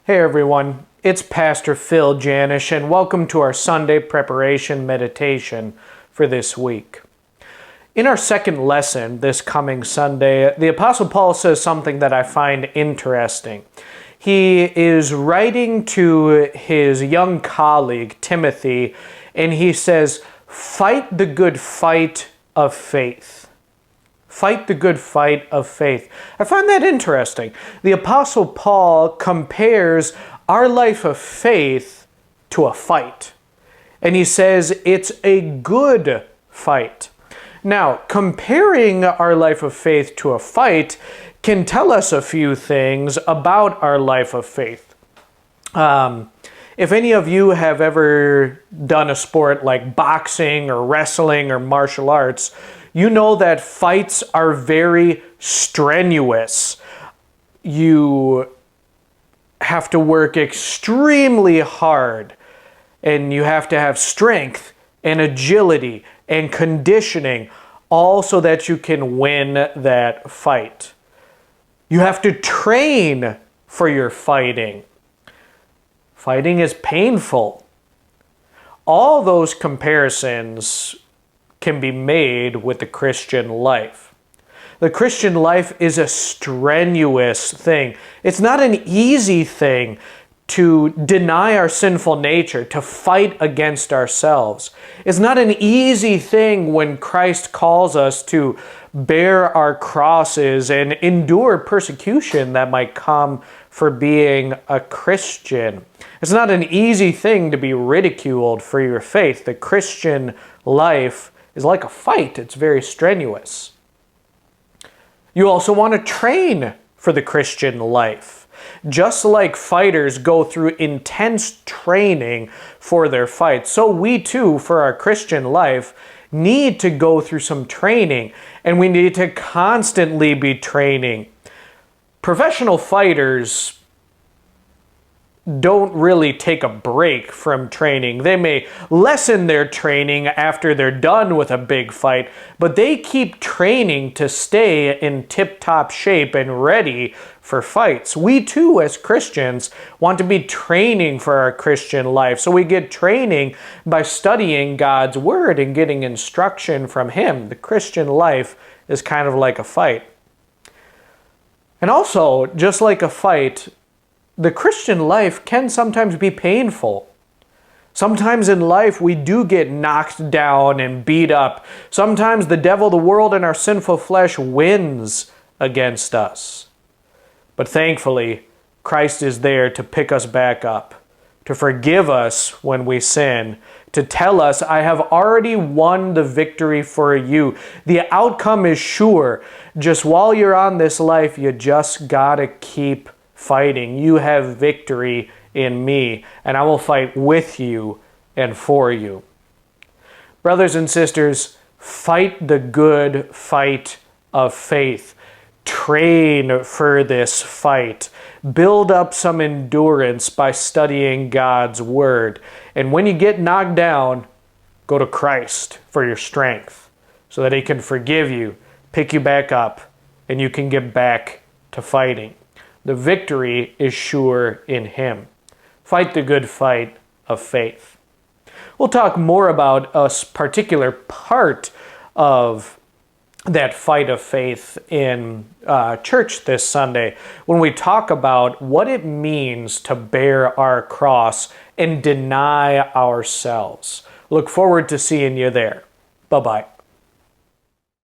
Hey everyone, it's Pastor Phil Janish and welcome to our Sunday preparation meditation for this week. In our second lesson this coming Sunday, the Apostle Paul says something that I find interesting. He is writing to his young colleague Timothy and he says, "Fight the good fight of faith." Fight the good fight of faith. I find that interesting. The Apostle Paul compares our life of faith to a fight. And he says it's a good fight. Now, comparing our life of faith to a fight can tell us a few things about our life of faith. If any of you have ever done a sport like boxing or wrestling or martial arts, you know that fights are very strenuous. You have to work extremely hard, and you have to have strength and agility and conditioning, all so that you can win that fight. You have to train for your fighting. Fighting is painful. All those comparisons can be made with the Christian life. The Christian life is a strenuous thing. It's not an easy thing to deny our sinful nature, to fight against ourselves. It's not an easy thing when Christ calls us to bear our crosses and endure persecution that might come for being a Christian. It's not an easy thing to be ridiculed for your faith. The Christian life is like a fight. It's very strenuous. You also want to train for the Christian life. Just like fighters go through intense training for their fight, so we too, for our Christian life, need to go through some training, and we need to constantly be training. Professional fighters don't really take a break from training. They may lessen their training after they're done with a big fight, but they keep training to stay in tip-top shape and ready for fights. We too, as Christians, want to be training for our Christian life. So we get training by studying God's Word and getting instruction from Him. The Christian life is kind of like a fight. And also, just like a fight, the Christian life can sometimes be painful. Sometimes in life we do get knocked down and beat up. Sometimes the devil, the world, and our sinful flesh wins against us. But thankfully, Christ is there to pick us back up, to forgive us when we sin, to tell us, "I have already won the victory for you." The outcome is sure. Just while you're on this life, you just gotta keep fighting. You have victory in me, and I will fight with you and for you. Brothers and sisters, fight the good fight of faith. Train for this fight. Build up some endurance by studying God's Word. And when you get knocked down, go to Christ for your strength so that He can forgive you, pick you back up, and you can get back to fighting. The victory is sure in Him. Fight the good fight of faith. We'll talk more about a particular part of that fight of faith in church this Sunday when we talk about what it means to bear our cross and deny ourselves. Look forward to seeing you there. Bye-bye.